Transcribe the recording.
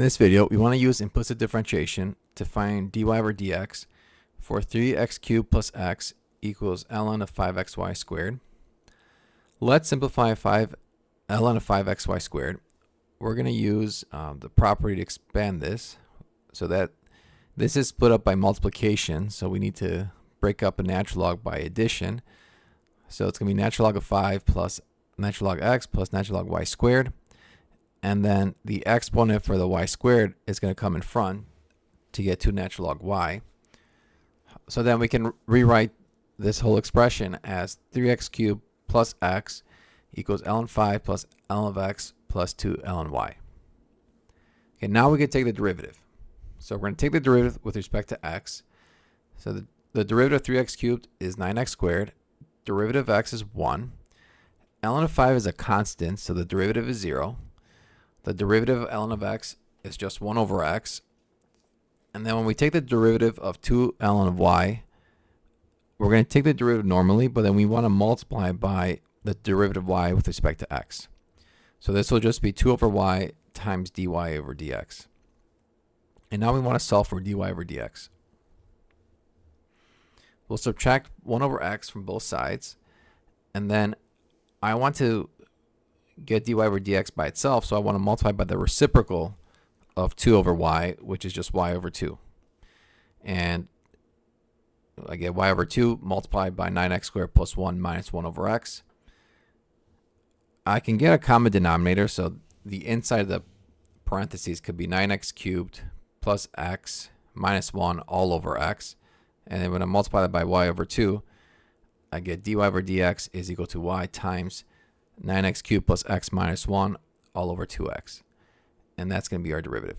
In this video, we want to use implicit differentiation to find dy over dx for 3x cubed plus x equals ln of 5xy squared. Let's simplify ln of 5xy squared. We're going to use the property to expand this so that this is split up by multiplication, so we need to break up a natural log by addition. So it's going to be natural log of 5 plus natural log x plus natural log y squared. And then the exponent for the y squared is going to come in front to get to natural log y. So then we can rewrite this whole expression as 3x cubed plus x equals ln 5 plus ln of x plus 2 ln y. Okay, now we can take the derivative. So we're going to take the derivative with respect to x. So the derivative of 3x cubed is 9x squared. Derivative of x is 1. Ln of 5 is a constant, so the derivative is 0. The derivative of ln of x is just 1 over x. And then when we take the derivative of 2 ln of y, we're going to take the derivative normally, but then we want to multiply by the derivative of y with respect to x. So this will just be 2 over y times dy over dx. And now we want to solve for dy over dx. We'll subtract 1 over x from both sides. And then I want to get dy over dx by itself, so I want to multiply by the reciprocal of 2 over y, which is just y over 2. And I get y over 2 multiplied by 9x squared plus 1 minus 1 over x. I can get a common denominator, so the inside of the parentheses could be 9x cubed plus x minus 1 all over x. And then when I multiply that by y over 2, I get dy over dx is equal to y times 9x cubed plus x minus 1 all over 2x. And that's going to be our derivative.